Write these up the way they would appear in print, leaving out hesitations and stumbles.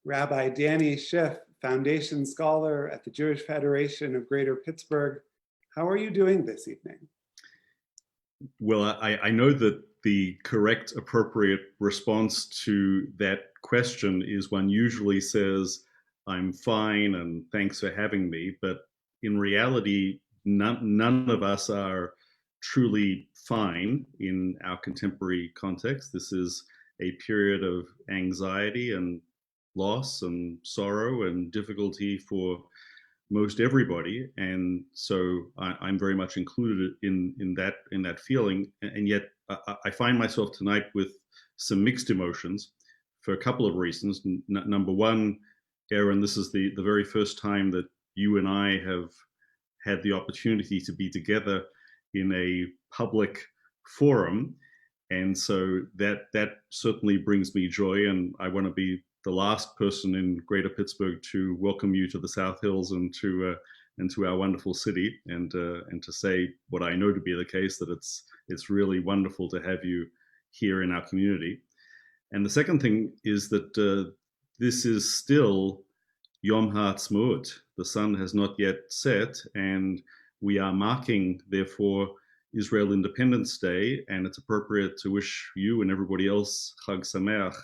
Rabbi Danny Schiff, Foundation Scholar at the Jewish Federation of Greater Pittsburgh. How are you doing this evening? Well, I know that the correct, appropriate response to that question is one usually says, I'm fine and thanks for having me. But in reality, none of us are truly fine in our contemporary context. This is a period of anxiety and loss and sorrow and difficulty for most everybody, and so I'm very much included in that feeling. And yet I find myself tonight with some mixed emotions for a couple of reasons. Number one, Aaron, this is the very first time that you and I have had the opportunity to be together in a public forum, and so that certainly brings me joy. And I want to be the last person in Greater Pittsburgh to welcome you to the South Hills and to our wonderful city, and to say what I know to be the case, that it's really wonderful to have you here in our community. And the second thing is that this is still Yom HaAtzmaut. The sun has not yet set, and we are marking, therefore, Israel Independence Day, and it's appropriate to wish you and everybody else Chag Sameach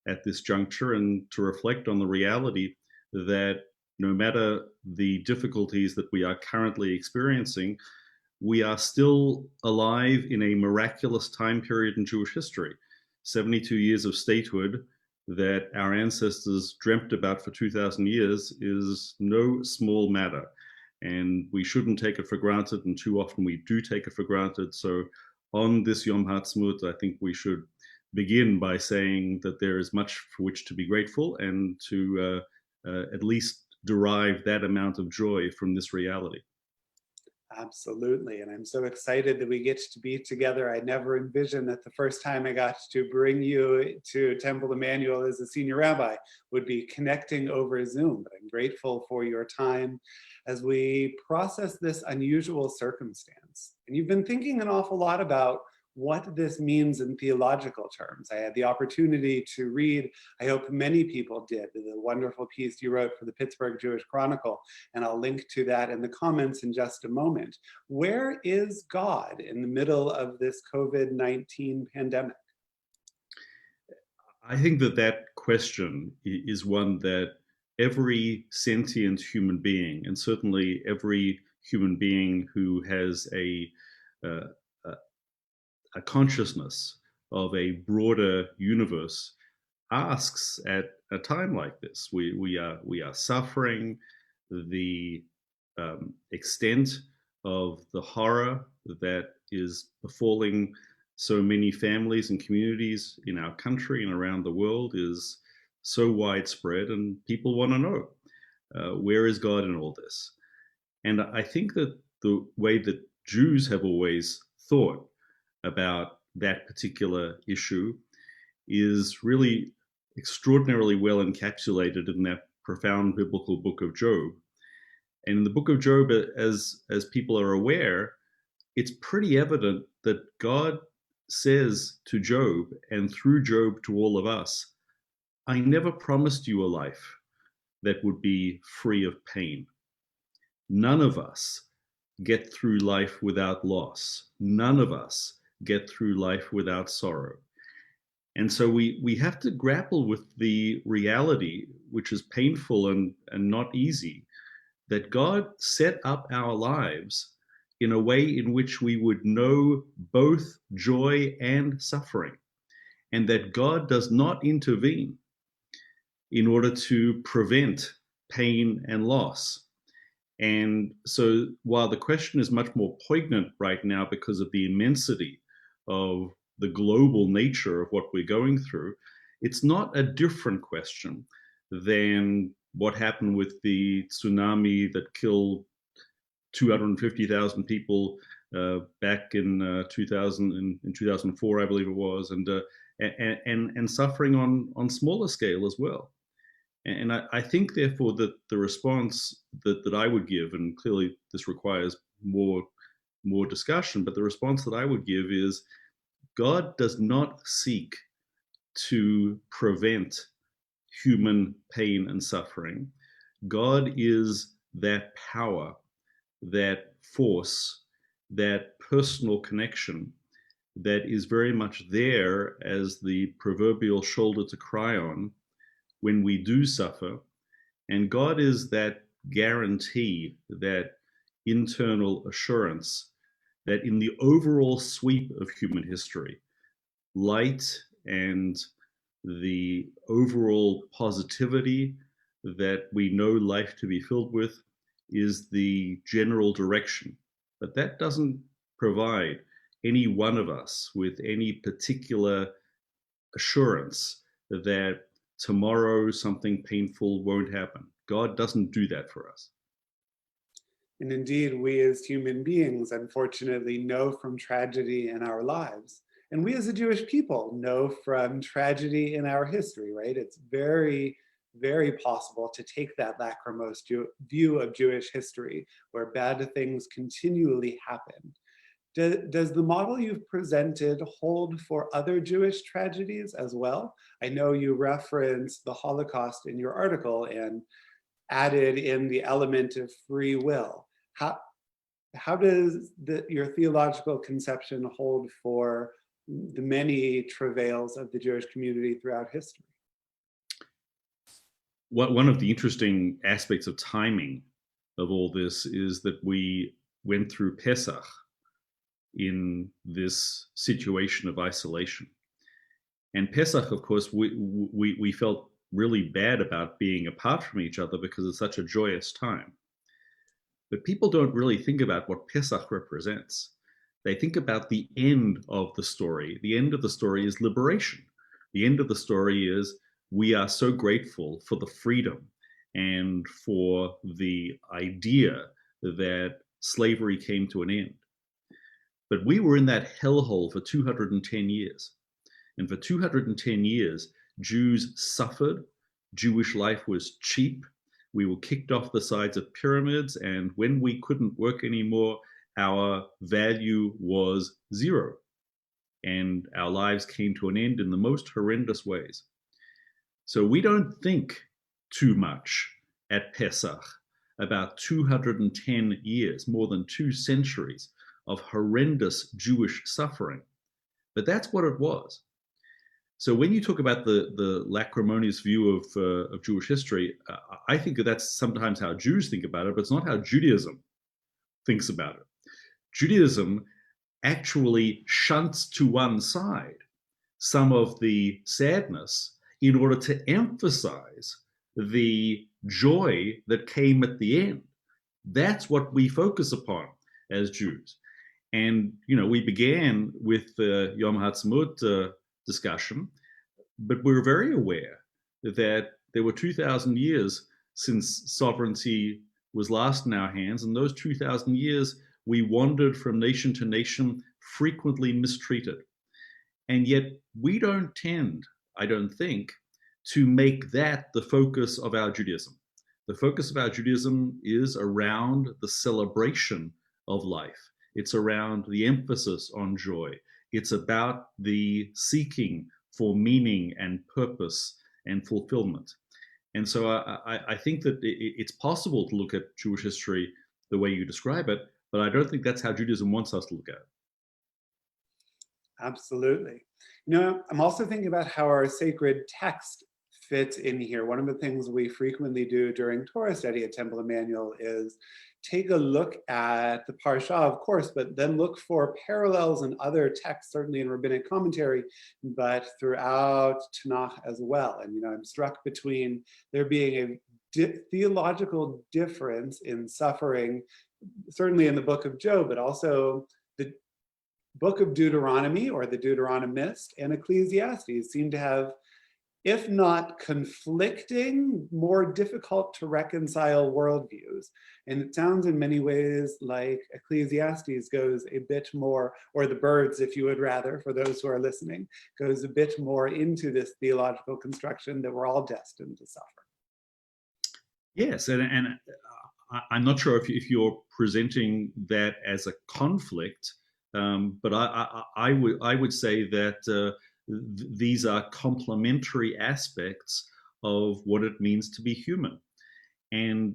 at this juncture, and to reflect on the reality that no matter the difficulties that we are currently experiencing, we are still alive in a miraculous time period in Jewish history. 72 years of statehood that our ancestors dreamt about for 2,000 years is no small matter. And we shouldn't take it for granted, and too often we do take it for granted. So on this Yom HaAtzmaut, I think we should begin by saying that there is much for which to be grateful, and to at least derive that amount of joy from this reality. Absolutely, and I'm so excited that we get to be together. I never envisioned that the first time I got to bring you to Temple Emmanuel as a senior rabbi would be connecting over Zoom, but I'm grateful for your time as we process this unusual circumstance. And you've been thinking an awful lot about what this means in theological terms. I had the opportunity to read, I hope many people did, the wonderful piece you wrote for the Pittsburgh Jewish Chronicle, and I'll link to that in the comments in just a moment. Where is God in the middle of this COVID-19 pandemic? I think that question is one that every sentient human being, and certainly every human being who has a consciousness of a broader universe, asks at a time like this. We are suffering. The extent of the horror that is befalling so many families and communities in our country and around the world is so widespread, and people want to know, where is God in all this? And I think that the way that Jews have always thought about that particular issue is really extraordinarily well encapsulated in that profound biblical book of Job. And in the book of Job, as people are aware, it's pretty evident that God says to Job, and through Job to all of us, I never promised you a life that would be free of pain. None of us get through life without loss. None of us get through life without sorrow. And so we have to grapple with the reality, which is painful and not easy, that God set up our lives in a way in which we would know both joy and suffering, and that God does not intervene in order to prevent pain and loss. And so while the question is much more poignant right now because of the immensity of the global nature of what we're going through, it's not a different question than what happened with the tsunami that killed 250,000 people back in 2004, I believe it was, and suffering on smaller scale as well. And I think, therefore, that the response that I would give, and clearly this requires more discussion, but the response that I would give is, God does not seek to prevent human pain and suffering. God is that power, that force, that personal connection that is very much there as the proverbial shoulder to cry on when we do suffer. And God is that guarantee, that internal assurance that in the overall sweep of human history, light and the overall positivity that we know life to be filled with is the general direction. But that doesn't provide any one of us with any particular assurance that tomorrow something painful won't happen. God doesn't do that for us. And indeed, we as human beings, unfortunately, know from tragedy in our lives. And we as a Jewish people know from tragedy in our history, right? It's very, very possible to take that lachrymose view of Jewish history, where bad things continually happen. Does the model you've presented hold for other Jewish tragedies as well? I know you reference the Holocaust in your article and added in the element of free will. How does your theological conception hold for the many travails of the Jewish community throughout history? One of the interesting aspects of timing of all this is that we went through Pesach in this situation of isolation. And Pesach, of course, we felt really bad about being apart from each other because it's such a joyous time. But people don't really think about what Pesach represents. They think about the end of the story. The end of the story is liberation. The end of the story is we are so grateful for the freedom and for the idea that slavery came to an end. But we were in that hellhole for 210 years. And for 210 years, Jews suffered. Jewish life was cheap. We were kicked off the sides of pyramids. And when we couldn't work anymore, our value was zero. And our lives came to an end in the most horrendous ways. So we don't think too much at Pesach about 210 years, more than 2 centuries of horrendous Jewish suffering. But that's what it was. So when you talk about the lacrimonious view of Jewish history, I think that's sometimes how Jews think about it, but it's not how Judaism thinks about it. Judaism actually shunts to one side some of the sadness in order to emphasize the joy that came at the end. That's what we focus upon as Jews. And, we began with the Yom HaTzmaut discussion, but we're very aware that there were 2,000 years since sovereignty was last in our hands. And those 2,000 years, we wandered from nation to nation, frequently mistreated. And yet we don't tend, I don't think, to make that the focus of our Judaism. The focus of our Judaism is around the celebration of life. It's around the emphasis on joy. It's about the seeking for meaning and purpose and fulfillment. And so I think that it's possible to look at Jewish history the way you describe it, but I don't think that's how Judaism wants us to look at it. Absolutely. I'm also thinking about how our sacred text fits in here. One of the things we frequently do during Torah study at Temple Emmanuel is take a look at the Parsha, of course, but then look for parallels in other texts, certainly in rabbinic commentary, but throughout Tanakh as well. And I'm struck between there being a theological difference in suffering, certainly in the book of Job, but also the book of Deuteronomy or the Deuteronomist and Ecclesiastes seem to have, if not conflicting, more difficult to reconcile worldviews. And it sounds in many ways like Ecclesiastes goes a bit more, or the birds, if you would rather, for those who are listening, goes a bit more into this theological construction that we're all destined to suffer. Yes, and I'm not sure if you're presenting that as a conflict, but I would say that these are complementary aspects of what it means to be human. And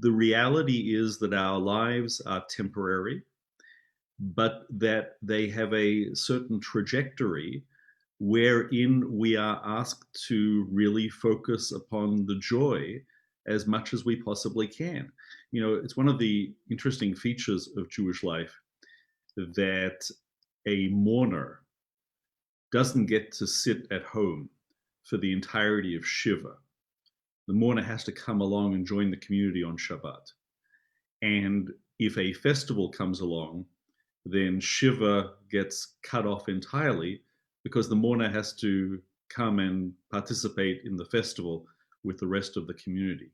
the reality is that our lives are temporary, but that they have a certain trajectory wherein we are asked to really focus upon the joy as much as we possibly can. You know, it's one of the interesting features of Jewish life that a mourner doesn't get to sit at home for the entirety of Shiva. The mourner has to come along and join the community on Shabbat. And if a festival comes along, then Shiva gets cut off entirely because the mourner has to come and participate in the festival with the rest of the community.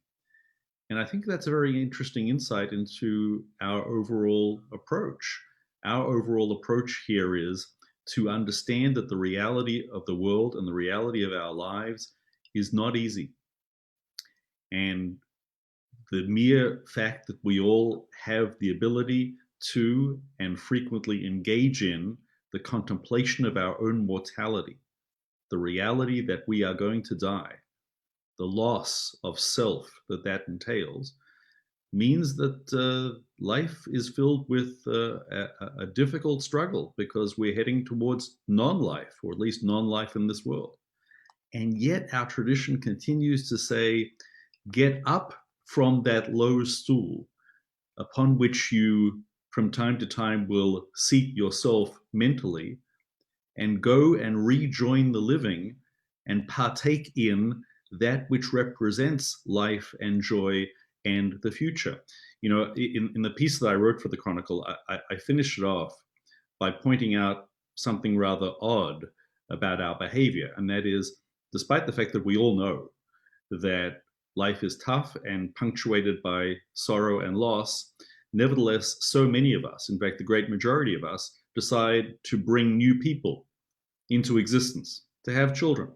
And I think that's a very interesting insight into our overall approach. Our overall approach here is to understand that the reality of the world and the reality of our lives is not easy. And the mere fact that we all have the ability to and frequently engage in the contemplation of our own mortality, the reality that we are going to die, the loss of self that entails, means that life is filled with a difficult struggle because we're heading towards non-life, or at least non-life in this world. And yet our tradition continues to say, get up from that low stool upon which you from time to time will seat yourself mentally, and go and rejoin the living and partake in that which represents life and joy and the future. You know, in the piece that I wrote for the Chronicle, I finished it off by pointing out something rather odd about our behavior, and that is, despite the fact that we all know that life is tough and punctuated by sorrow and loss, nevertheless, so many of us, in fact, the great majority of us, decide to bring new people into existence, to have children.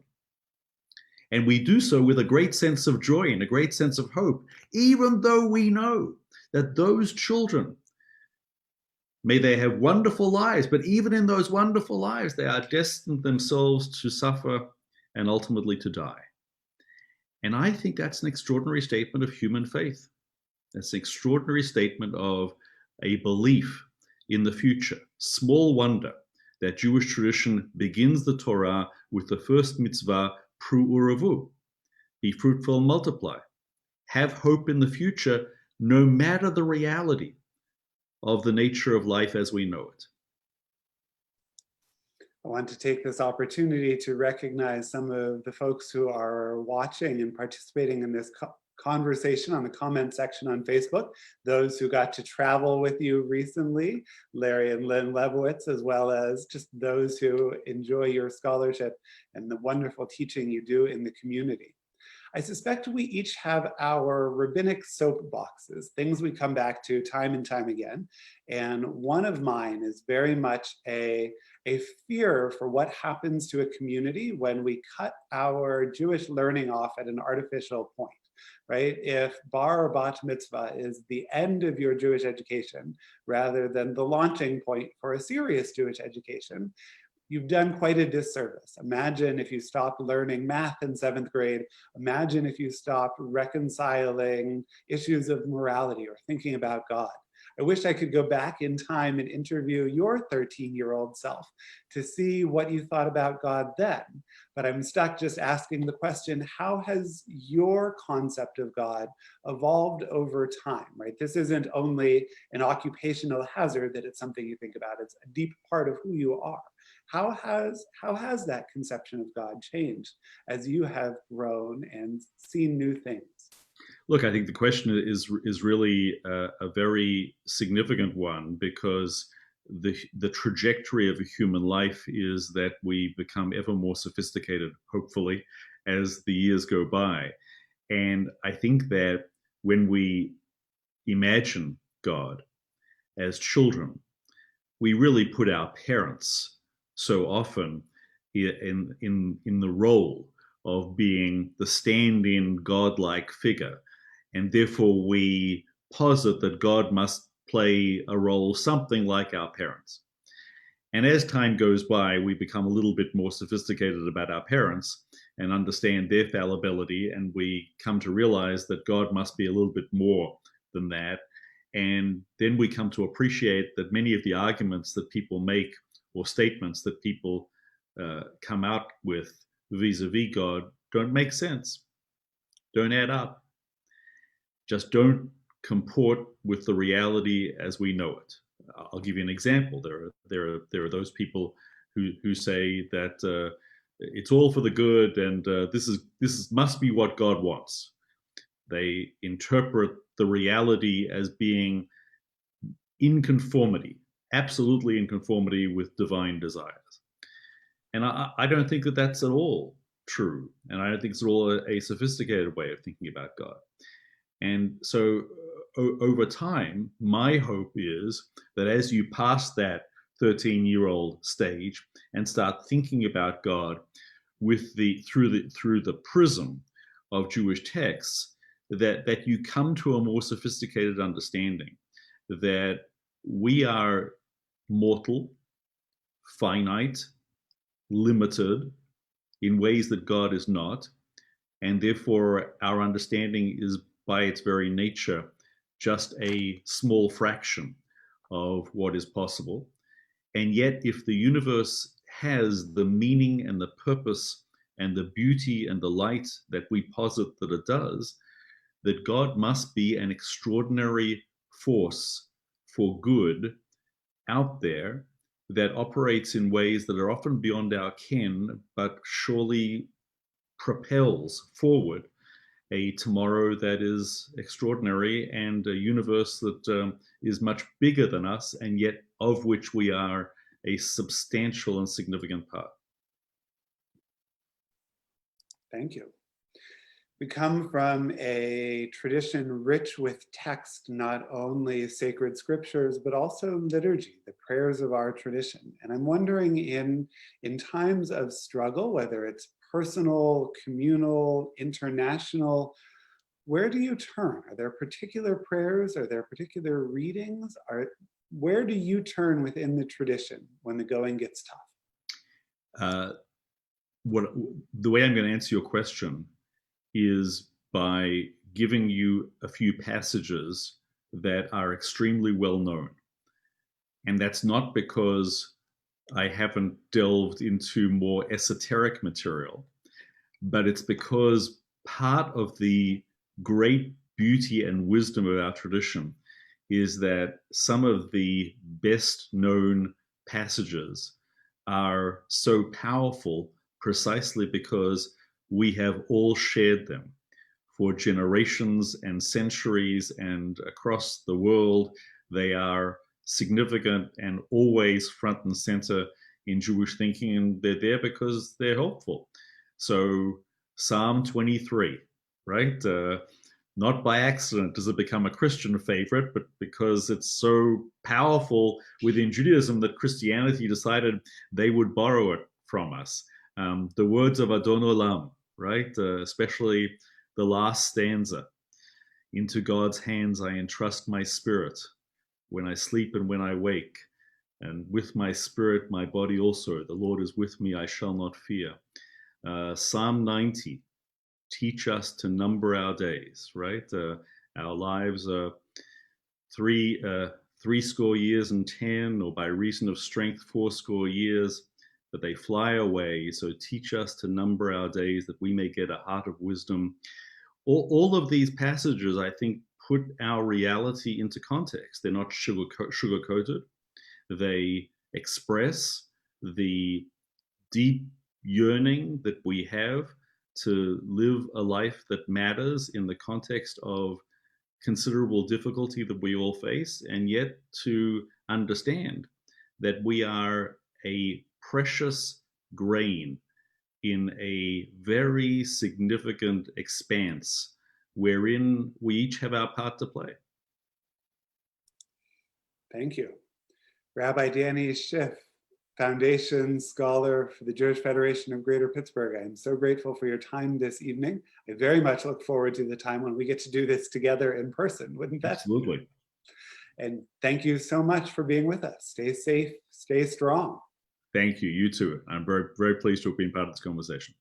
And we do so with a great sense of joy and a great sense of hope, even though we know that those children, may they have wonderful lives, but even in those wonderful lives, they are destined themselves to suffer and ultimately to die. And I think that's an extraordinary statement of human faith. That's an extraordinary statement of a belief in the future. Small wonder that Jewish tradition begins the Torah with the first mitzvah, pru uravu, be fruitful and multiply. Have hope in the future, no matter the reality of the nature of life as we know it. I want to take this opportunity to recognize some of the folks who are watching and participating in this conversation on the comment section on Facebook, those who got to travel with you recently, Larry and Lynn Lebowitz, as well as just those who enjoy your scholarship and the wonderful teaching you do in the community. I suspect we each have our rabbinic soapboxes, things we come back to time and time again. And one of mine is very much a fear for what happens to a community when we cut our Jewish learning off at an artificial point, right? If bar or bat mitzvah is the end of your Jewish education rather than the launching point for a serious Jewish education, you've done quite a disservice. Imagine if you stopped learning math in 7th grade. Imagine if you stopped reconciling issues of morality or thinking about God. I wish I could go back in time and interview your 13-year-old self to see what you thought about God then. But I'm stuck just asking the question, how has your concept of God evolved over time, right? This isn't only an occupational hazard that it's something you think about, it's a deep part of who you are. How has that conception of God changed as you have grown and seen new things? Look, I think the question is really a very significant one, because the trajectory of a human life is that we become ever more sophisticated, hopefully, as the years go by. And I think that when we imagine God as children, we really put our parents so often in the role of being the stand-in godlike figure. And therefore we posit that God must play a role something like our parents. And as time goes by, we become a little bit more sophisticated about our parents, and understand their fallibility, and we come to realize that God must be a little bit more than that. And then we come to appreciate that many of the arguments that people make or statements that people come out with vis-a-vis God don't make sense, don't add up, just don't comport with the reality as we know it. I'll give you an example. There are those people who say that it's all for the good, and this must be what God wants. They interpret the reality as being in conformity, absolutely in conformity with divine desires. And I don't think that that's at all true. And I don't think it's at all a sophisticated way of thinking about God. And so over time, my hope is that as you pass that 13-year-old stage and start thinking about God with through the prism of Jewish texts, that you come to a more sophisticated understanding that we are mortal, finite, limited in ways that God is not, and therefore our understanding is by its very nature just a small fraction of what is possible. And yet, if the universe has the meaning and the purpose and the beauty and the light that we posit that it does, that God must be an extraordinary force for good out there that operates in ways that are often beyond our ken, but surely propels forward a tomorrow that is extraordinary and a universe that is much bigger than us, and yet of which we are a substantial and significant part. Thank you. We come from a tradition rich with text, not only sacred scriptures, but also liturgy, the prayers of our tradition. And I'm wondering in times of struggle, whether it's personal, communal, international, where do you turn? Are there particular prayers? Are there particular readings? Where do you turn within the tradition when the going gets tough? The way I'm going to answer your question is by giving you a few passages that are extremely well known. And that's not because I haven't delved into more esoteric material, but it's because part of the great beauty and wisdom of our tradition is that some of the best known passages are so powerful precisely because we have all shared them for generations and centuries, and across the world they are significant and always front and center in Jewish thinking, and they're there because they're helpful. So Psalm 23, right? Not by accident does it become a Christian favorite, but because it's so powerful within Judaism that Christianity decided they would borrow it from us. The words of Adon Olam, right? Especially the last stanza. Into God's hands I entrust my spirit, when I sleep and when I wake. And with my spirit, my body also. The Lord is with me, I shall not fear. Psalm 90, teach us to number our days, right? Our lives are 60 years and 10, or by reason of strength 80 years, but they fly away. So teach us to number our days that we may get a heart of wisdom. All of these passages, I think, put our reality into context. They're not sugar-coated. They express the deep yearning that we have to live a life that matters in the context of considerable difficulty that we all face, and yet to understand that we are a precious grain in a very significant expanse wherein we each have our part to play. Thank you. Rabbi Danny Schiff, Foundation Scholar for the Jewish Federation of Greater Pittsburgh. I'm so grateful for your time this evening. I very much look forward to the time when we get to do this together in person, wouldn't that? Absolutely. And thank you so much for being with us. Stay safe, stay strong. Thank you. You too. I'm very, very pleased to have been part of this conversation.